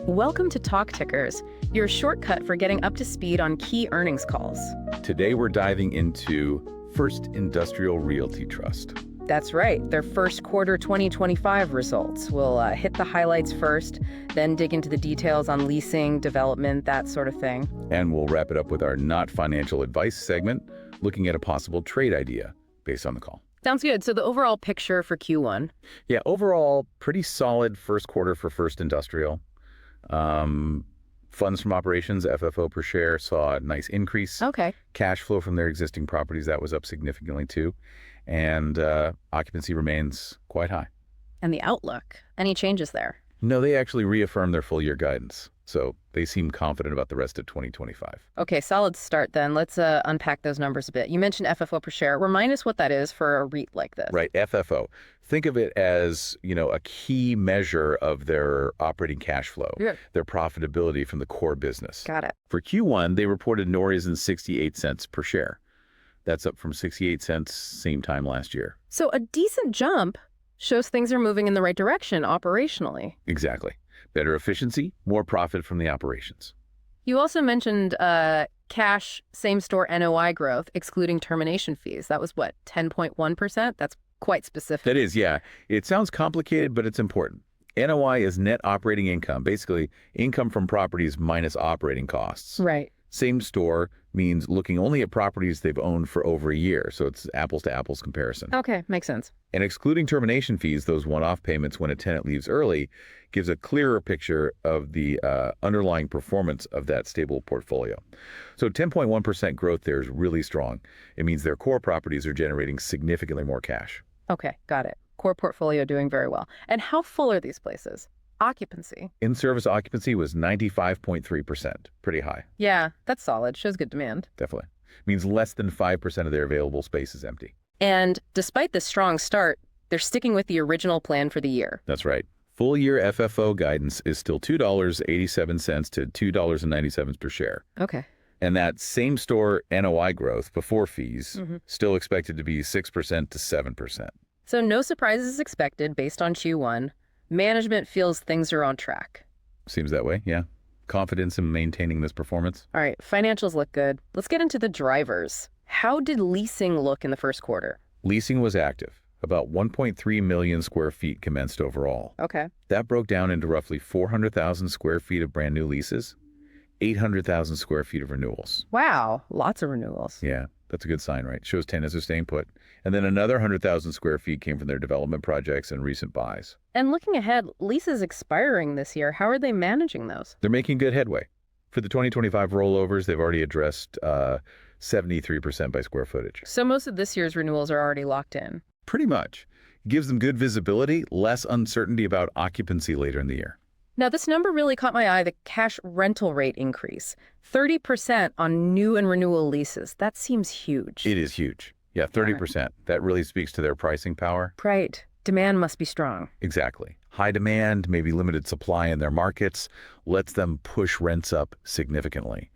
Welcome to TalkTickers, your shortcut for getting up to speed on key earnings calls. Today we're diving into First Industrial Realty Trust. That's right, their first quarter 2025 results. We'll hit the highlights first, then dig into the details on leasing, development, that sort of thing. And we'll wrap it up with our not financial advice segment, looking at a possible trade idea based on the call. Sounds good. So the overall picture for Q1. Yeah, overall, pretty solid first quarter for First Industrial. Funds from operations, FFO per share, saw a nice increase. Okay. Cash flow from their existing properties, that was up significantly too. And occupancy remains quite high. And the outlook, any changes there? No, they actually reaffirmed their full year guidance. So they seem confident about the rest of 2025. Okay, solid start then. Let's unpack those numbers a bit. You mentioned FFO per share. Remind us what that is for a REIT like this. Right, FFO. Think of it as, a key measure of their operating cash flow, their profitability from the core business. Got it. For Q1, they reported no reason 68 cents per share. That's up from 68 cents same time last year. So a decent jump shows things are moving in the right direction operationally. Exactly. Better efficiency, more profit from the operations. You also mentioned cash same-store NOI growth, excluding termination fees. That was what, 10.1%? That's quite specific. That is, yeah. It sounds complicated, but it's important. NOI is net operating income, basically income from properties minus operating costs. Right. Same store means looking only at properties they've owned for over a year, so it's apples to apples comparison. Okay, makes sense. And excluding termination fees, those one-off payments when a tenant leaves early, gives a clearer picture of the underlying performance of that stable portfolio. So 10.1% growth there is really strong. It means their core properties are generating significantly more cash. Okay, got it. Core portfolio doing very well. And how full are these places? Occupancy. In-service occupancy was 95.3%. Pretty high. Yeah, that's solid. Shows good demand. Definitely. Means less than 5% of their available space is empty. And despite the strong start, they're sticking with the original plan for the year. That's right. Full year FFO guidance is still $2.87 to $2.97 per share. Okay. And that same store NOI growth before fees still expected to be 6% to 7%. So no surprises expected based on Q1. Management feels things are on track. Seems that way, yeah. Confidence in maintaining this performance. All right, financials look good. Let's get into the drivers. How did leasing look in the first quarter? Leasing was active. About 1.3 million square feet commenced overall. Okay. That broke down into roughly 400,000 square feet of brand new leases, 800,000 square feet of renewals. Wow, lots of renewals. Yeah, that's a good sign, right? Shows tenants are staying put. And then another 100,000 square feet came from their development projects and recent buys. And looking ahead, leases expiring this year, how are they managing those? They're making good headway. For the 2025 rollovers, they've already addressed 73% by square footage. So most of this year's renewals are already locked in. Pretty much. It gives them good visibility, less uncertainty about occupancy later in the year. Now, this number really caught my eye, the cash rental rate increase. 30% on new and renewal leases. That seems huge. It is huge. Yeah, 30%. That really speaks to their pricing power. Right. Demand must be strong. Exactly. High demand, maybe limited supply in their markets, lets them push rents up significantly.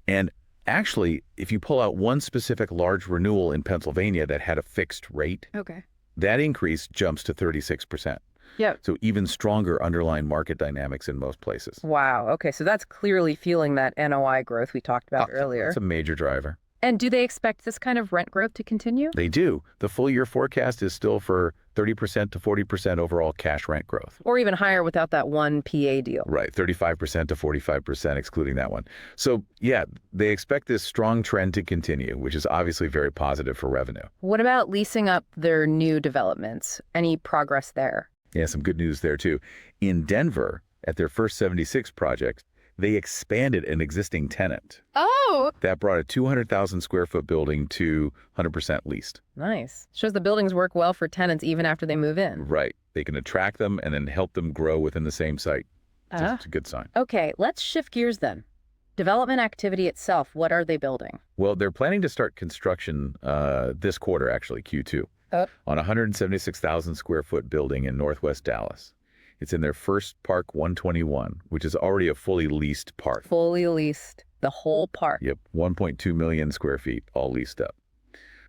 And actually, if you pull out one specific large renewal in Pennsylvania that had a fixed rate, Okay. that increase jumps to 36%. Yeah. So even stronger underlying market dynamics in most places. Wow. Okay. So that's clearly fueling that NOI growth we talked about earlier. That's a major driver. And do they expect this kind of rent growth to continue? They do. The full year forecast is still for 30% to 40% overall cash rent growth. Or even higher without that one PA deal. Right. 35% to 45% excluding that one. So yeah, they expect this strong trend to continue, which is obviously very positive for revenue. What about leasing up their new developments? Any progress there? Yeah, some good news there too. In Denver, at their First 76 project, they expanded an existing tenant. Oh! That brought a 200,000 square foot building to 100% leased. Nice. Shows the buildings work well for tenants even after they move in. Right. They can attract them and then help them grow within the same site. It's a good sign. Okay, let's shift gears then. Development activity itself, what are they building? Well, they're planning to start construction this quarter, actually, Q2, on a 176,000 square foot building in Northwest Dallas. It's in their First Park 121, which is already a fully leased park. Fully leased, the whole park. Yep, 1.2 million square feet, all leased up.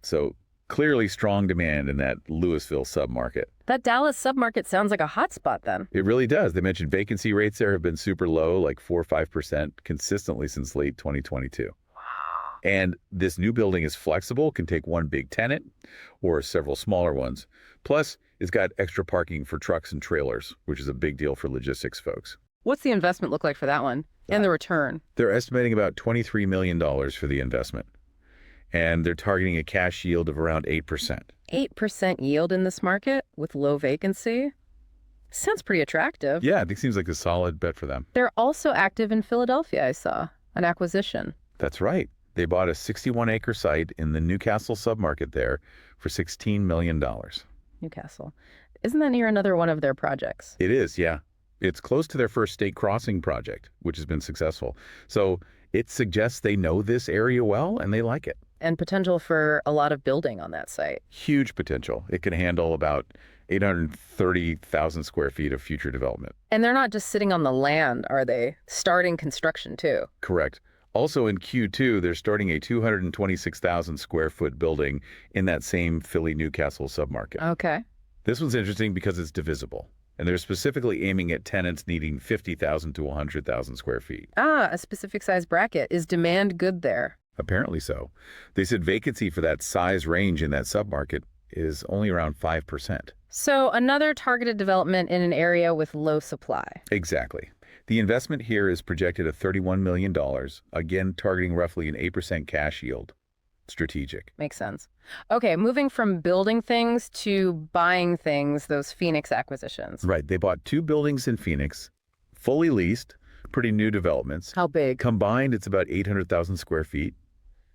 So Clearly strong demand in that Lewisville submarket. That Dallas submarket sounds like a hot spot then. It really does. They mentioned vacancy rates there have been super low, like 4 or 5% consistently since late 2022. And this new building is flexible, can take one big tenant or several smaller ones. Plus, it's got extra parking for trucks and trailers, which is a big deal for logistics folks. What's the investment look like for that one? And the return? They're estimating about $23 million for the investment. And they're targeting a cash yield of around 8%. 8% yield in this market with low vacancy? Sounds pretty attractive. Yeah, I think it seems like a solid bet for them. They're also active in Philadelphia, I saw. An acquisition. That's right. They bought a 61-acre site in the Newcastle submarket there for $16 million. Newcastle. Isn't that near another one of their projects? It is, yeah. It's close to their first state crossing project, which has been successful. So it suggests they know this area well and they like it. And potential for a lot of building on that site. Huge potential. It can handle about 830,000 square feet of future development. And they're not just sitting on the land, are they? Starting construction too. Correct. Also in Q2, they're starting a 226,000 square foot building in that same Philly-Newcastle submarket. Okay. This one's interesting because it's divisible. And they're specifically aiming at tenants needing 50,000 to 100,000 square feet. A specific size bracket. Is demand good there? Apparently so. They said vacancy for that size range in that submarket is only around 5%. So another targeted development in an area with low supply. Exactly. The investment here is projected at $31 million, again targeting roughly an 8% cash yield. Strategic. Makes sense. Okay, moving from building things to buying things, those Phoenix acquisitions. Right. They bought 2 buildings in Phoenix, fully leased, pretty new developments. How big? Combined, it's about 800,000 square feet,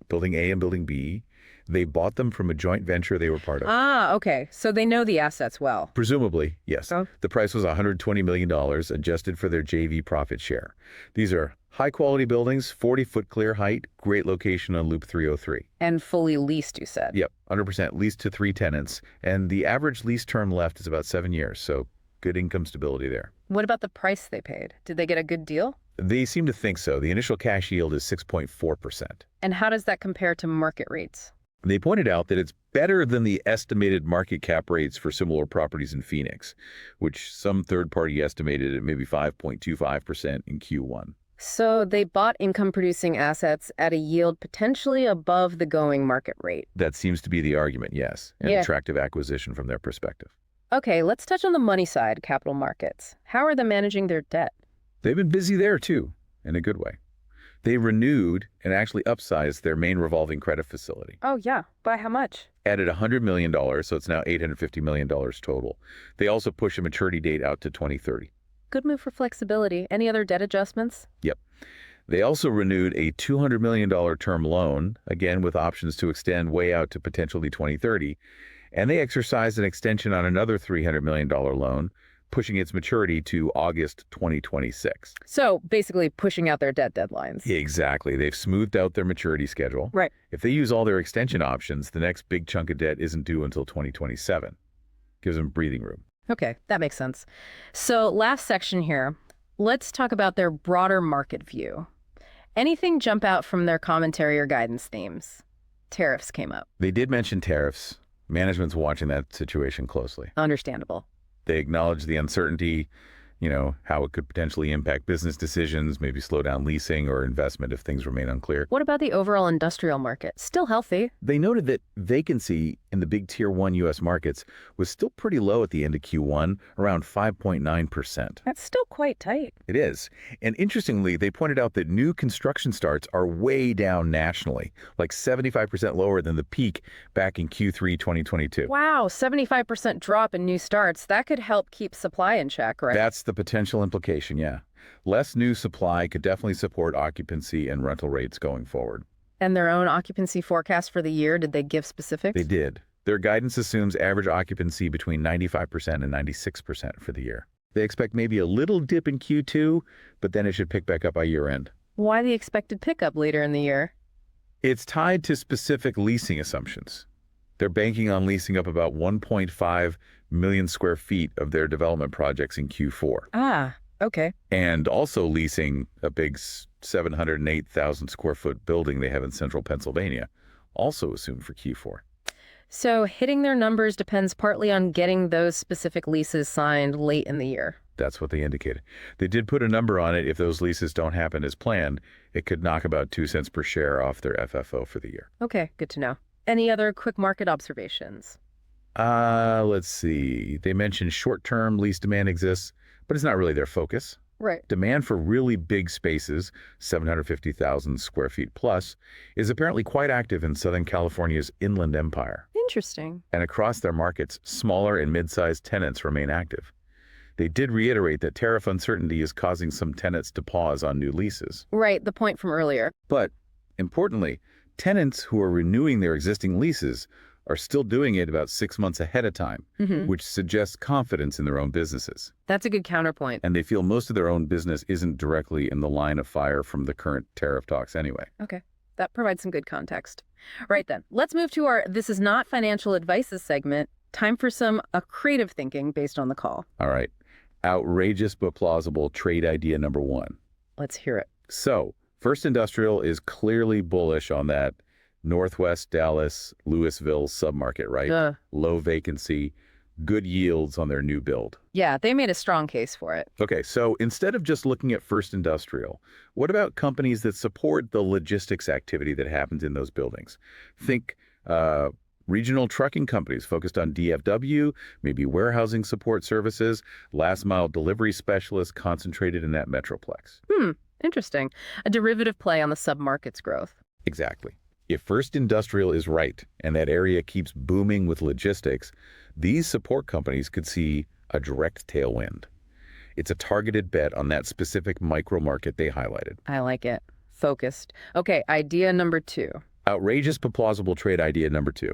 Building A and Building B. They bought them from a joint venture they were part of. Okay. So they know the assets well. Presumably, yes. Oh. The price was $120 million, adjusted for their JV profit share. These are high-quality buildings, 40-foot clear height, great location on Loop 303. And fully leased, you said? Yep, 100% leased to 3 tenants. And the average lease term left is about 7 years, so good income stability there. What about the price they paid? Did they get a good deal? They seem to think so. The initial cash yield is 6.4%. And how does that compare to market rates? They pointed out that it's better than the estimated market cap rates for similar properties in Phoenix, which some third party estimated at maybe 5.25% in Q1. So they bought income-producing assets at a yield potentially above the going market rate. That seems to be the argument, yes. An attractive acquisition from their perspective. Okay, let's touch on the money side, capital markets. How are they managing their debt? They've been busy there, too, in a good way. They renewed and actually upsized their main revolving credit facility. Oh, yeah. By how much? Added $100 million, so it's now $850 million total. They also pushed a maturity date out to 2030. Good move for flexibility. Any other debt adjustments? Yep. They also renewed a $200 million term loan, again with options to extend way out to potentially 2030. And they exercised an extension on another $300 million loan, pushing its maturity to August 2026. So basically pushing out their debt deadlines. Exactly. They've smoothed out their maturity schedule. Right. If they use all their extension options, the next big chunk of debt isn't due until 2027. Gives them breathing room. Okay, that makes sense. So last section here, let's talk about their broader market view. Anything jump out from their commentary or guidance themes? Tariffs came up. They did mention tariffs. Management's watching that situation closely. Understandable. They acknowledge the uncertainty, how it could potentially impact business decisions, maybe slow down leasing or investment if things remain unclear. What about the overall industrial market? Still healthy. They noted that vacancy in the big Tier 1 U.S. markets was still pretty low at the end of Q1, around 5.9%. That's still quite tight. It is. And interestingly, they pointed out that new construction starts are way down nationally, like 75% lower than the peak back in Q3 2022. Wow, 75% drop in new starts. That could help keep supply in check, right? That's the potential implication, yeah. Less new supply could definitely support occupancy and rental rates going forward. And their own occupancy forecast for the year, did they give specifics? They did. Their guidance assumes average occupancy between 95% and 96% for the year. They expect maybe a little dip in Q2, but then it should pick back up by year end. Why the expected pickup later in the year? It's tied to specific leasing assumptions. They're banking on leasing up about 1.5 million square feet of their development projects in Q4. Okay. And also leasing a big 708,000 square foot building they have in central Pennsylvania, also assumed for Q4. So hitting their numbers depends partly on getting those specific leases signed late in the year. That's what they indicated. They did put a number on it. If those leases don't happen as planned, it could knock about 2 cents per share off their FFO for the year. Okay, good to know. Any other quick market observations? Let's see. They mentioned short-term lease demand exists, but it's not really their focus. Right. Demand for really big spaces, 750,000 square feet plus, is apparently quite active in Southern California's Inland Empire. Interesting. And across their markets, smaller and mid-sized tenants remain active. They did reiterate that tariff uncertainty is causing some tenants to pause on new leases. Right, the point from earlier. But, importantly, tenants who are renewing their existing leases are still doing it about 6 months ahead of time, which suggests confidence in their own businesses. That's a good counterpoint. And they feel most of their own business isn't directly in the line of fire from the current tariff talks anyway. Okay, that provides some good context. Right then, let's move to our This Is Not Financial Advices segment. Time for some creative thinking based on the call. All right. Outrageous but plausible trade idea number 1. Let's hear it. So, First Industrial is clearly bullish on that Northwest Dallas, Lewisville submarket, right? Low vacancy, good yields on their new build. Yeah, they made a strong case for it. Okay, so instead of just looking at First Industrial, what about companies that support the logistics activity that happens in those buildings? Think regional trucking companies focused on DFW, maybe warehousing support services, last-mile delivery specialists concentrated in that metroplex. Interesting. A derivative play on the submarket's growth. Exactly. If First Industrial is right and that area keeps booming with logistics, these support companies could see a direct tailwind. It's a targeted bet on that specific micro market they highlighted. I like it. Focused. Okay, idea number 2. Outrageous but plausible trade idea number 2.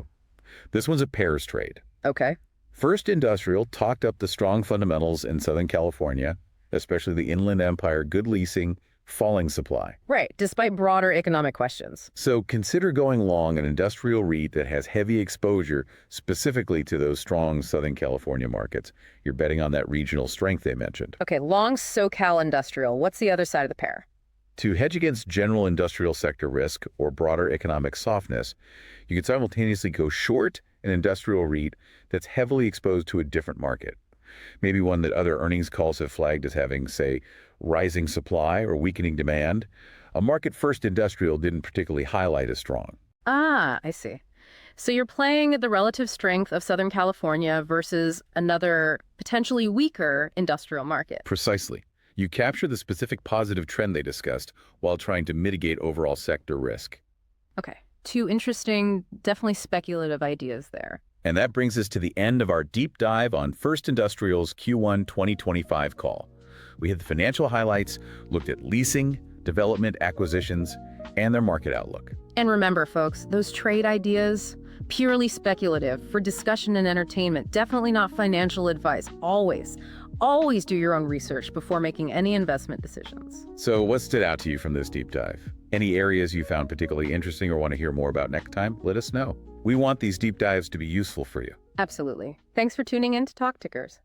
This one's a pairs trade. Okay. First Industrial talked up the strong fundamentals in Southern California, especially the Inland Empire, good leasing, falling supply. Right, despite broader economic questions. So consider going long an industrial REIT that has heavy exposure specifically to those strong Southern California markets. You're betting on that regional strength they mentioned. Okay, long SoCal industrial. What's the other side of the pair? To hedge against general industrial sector risk or broader economic softness, you could simultaneously go short an industrial REIT that's heavily exposed to a different market. Maybe one that other earnings calls have flagged as having, say, rising supply or weakening demand. A market First Industrial didn't particularly highlight as strong. Ah, I see. So you're playing the relative strength of Southern California versus another potentially weaker industrial market. Precisely. You capture the specific positive trend they discussed while trying to mitigate overall sector risk. Okay. 2 interesting, definitely speculative ideas there. And that brings us to the end of our deep dive on First Industrial's Q1 2025 call. We hit the financial highlights, looked at leasing, development, acquisitions, and their market outlook. And remember, folks, those trade ideas, purely speculative, for discussion and entertainment, definitely not financial advice. Always do your own research before making any investment decisions. So what stood out to you from this deep dive? Any areas you found particularly interesting or want to hear more about next time? Let us know. We want these deep dives to be useful for you. Absolutely. Thanks for tuning in to TalkTickers.